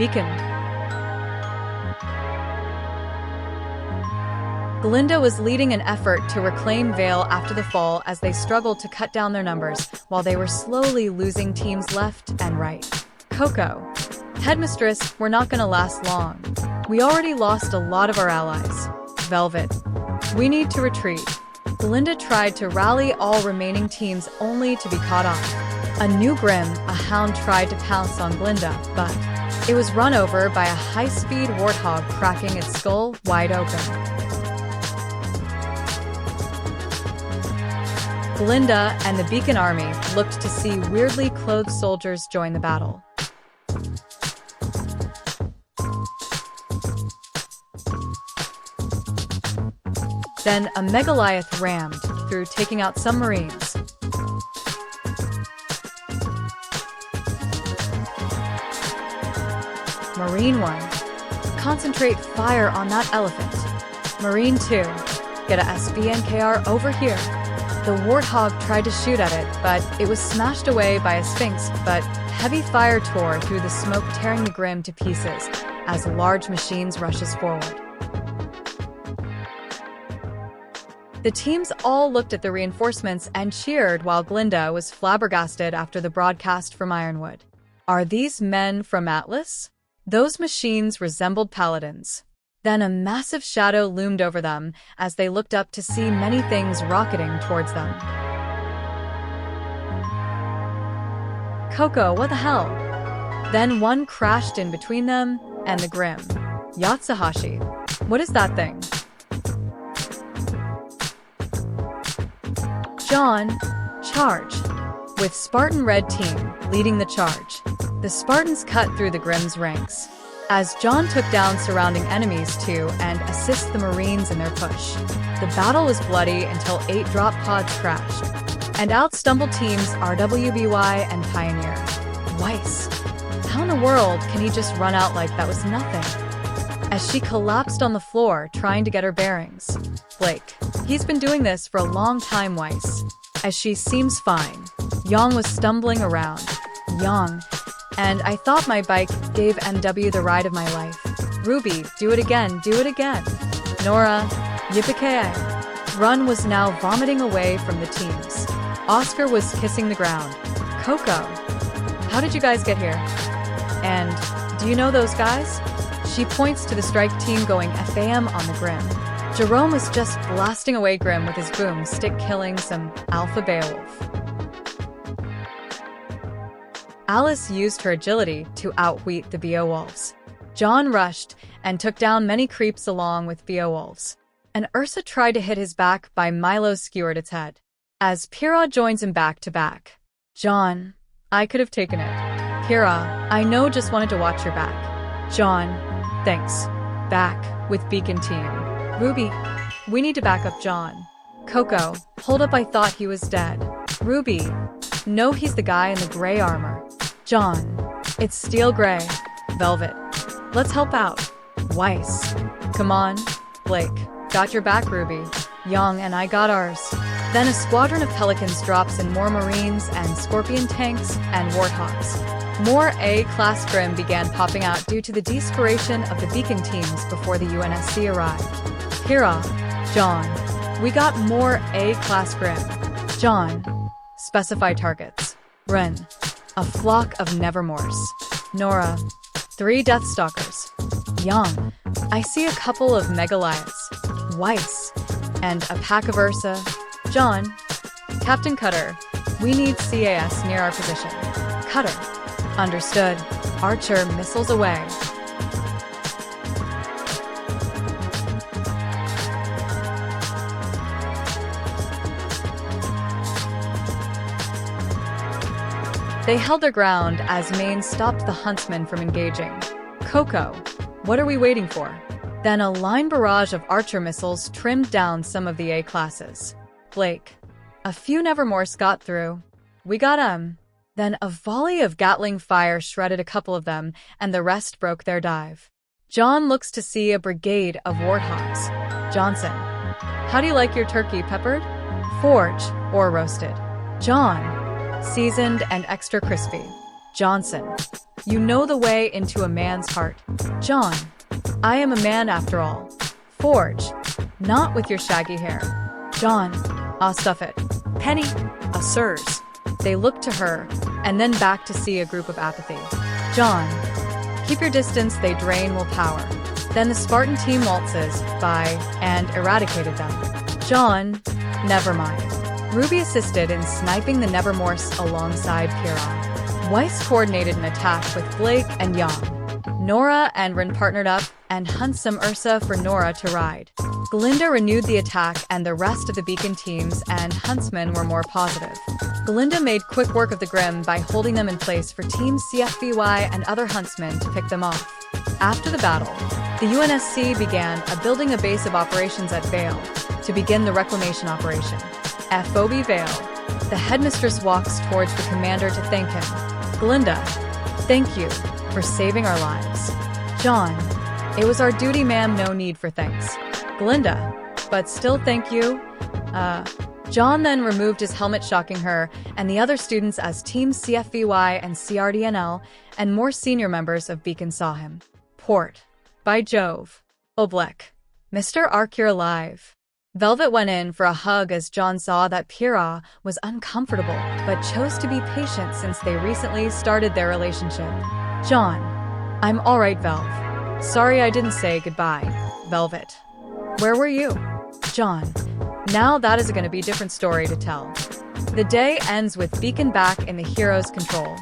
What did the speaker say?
Beacon. Glinda was leading an effort to reclaim Vale after the fall as they struggled to cut down their numbers, while they were slowly losing teams left and right. Coco. Headmistress, we're not gonna last long. We already lost a lot of our allies. Velvet. We need to retreat. Glinda tried to rally all remaining teams only to be caught off. A new Grim, a hound, tried to pounce on Glinda, but it was run over by a high-speed warthog, cracking its skull wide open. Glinda and the Beacon army looked to see weirdly clothed soldiers join the battle. Then a Megaliath rammed through, taking out some Marines. Marine 1. Concentrate fire on that elephant. Marine 2. Get a SBNKR over here. The warthog tried to shoot at it, but it was smashed away by a Sphinx, but heavy fire tore through the smoke, tearing the Grim to pieces as large machines rushes forward. The teams all looked at the reinforcements and cheered while Glinda was flabbergasted after the broadcast from Ironwood. Are these men from Atlas? Those machines resembled paladins. Then a massive shadow loomed over them as they looked up to see many things rocketing towards them. Coco, what the hell? Then one crashed in between them and the Grim. Yatsuhashi. What is that thing? Jaune. Charge. With Spartan Red Team leading the charge. The Spartans cut through the Grim's ranks, as Jaune took down surrounding enemies too and assist the Marines in their push. The battle was bloody until 8 drop pods crashed, and out stumbled teams RWBY and Pioneer. Weiss. How in the world can he just run out like that was nothing? As she collapsed on the floor trying to get her bearings. Blake. He's been doing this for a long time, Weiss. As she seems fine. Yang was stumbling around. Yang. And I thought my bike gave MW the ride of my life. RWBY, do it again, do it again. Nora, yippee-ki-yay. Run was now vomiting away from the teams. Oscar was kissing the ground. Coco, how did you guys get here? And, do you know those guys? She points to the strike team going FAM on the Grim. Jerome was just blasting away Grim with his boomstick, killing some Alpha Beowulf. Alice used her agility to outwit the Beowulfs. Jaune rushed and took down many creeps along with Beowulfs. And Ursa tried to hit his back, by Milo skewered its head. As Pyrrha joins him back to back. Jaune, I could have taken it. Pyrrha, I know, just wanted to watch your back. Jaune, thanks. Back with Beacon Team. RWBY, we need to back up Jaune. Coco, hold up, I thought he was dead. RWBY, no, he's the guy in the gray armor. Jaune, it's steel gray. Velvet, let's help out. Weiss, come on. Blake, got your back, RWBY. Yang and I got ours. Then a squadron of Pelicans drops in more Marines and Scorpion tanks and Warthogs. More A-class Grim began popping out due to the desperation of the Beacon teams before the UNSC arrived. Pyrrha, Jaune, we got more A-class Grim. Jaune, specify targets. Ren, a flock of Nevermores. Nora, 3 Deathstalkers. Yang, I see a couple of Megaliaths. Weiss, and a pack of Ursa. Jaune, Captain Cutter, we need CAS near our position. Cutter, understood. Archer missiles away. They held their ground as Maine stopped the huntsmen from engaging. Coco, what are we waiting for? Then a line barrage of archer missiles trimmed down some of the A-classes. Blake, a few Nevermores got through. We got 'em. Then a volley of Gatling fire shredded a couple of them, and the rest broke their dive. Jaune looks to see a brigade of Warthogs. Johnson, how do you like your turkey, peppered? Forge or roasted? Jaune, seasoned and extra crispy. Johnson, You know the way into a man's heart. Jaune. I am a man after all. Forge. Not with your shaggy hair. Jaune. Ah, stuff it. Penny. Ah, sirs. They looked to her, and then back to see a group of apathy. Jaune. Keep your distance, they drain will power. Then the Spartan team waltzes by and eradicated them. Jaune. Never mind. RWBY assisted in sniping the Nevermorse alongside Pyrrha. Weiss coordinated an attack with Blake and Young. Nora and Rin partnered up and hunt some Ursa for Nora to ride. Glinda renewed the attack, and the rest of the Beacon teams and Huntsmen were more positive. Glinda made quick work of the Grimm by holding them in place for Team CFBY and other Huntsmen to pick them off. After the battle, the UNSC began building a base of operations at Vale to begin the reclamation operation. FOB Vale. The headmistress walks towards the commander to thank him. Glinda. Thank you for saving our lives. Jaune. It was our duty, ma'am, no need for thanks. Glinda. But still thank you. Jaune then removed his helmet, shocking her and the other students as Team CFVY and CRDNL and more senior members of Beacon saw him. Port. By Jove. Oblek. Mr. Ark, you're alive. Velvet went in for a hug as Jaune saw that Pyrrha was uncomfortable but chose to be patient since they recently started their relationship. Jaune. I'm alright, Velv. Sorry I didn't say goodbye, Velvet. Where were you? Jaune. Now that is going to be a different story to tell. The day ends with Beacon back in the hero's control.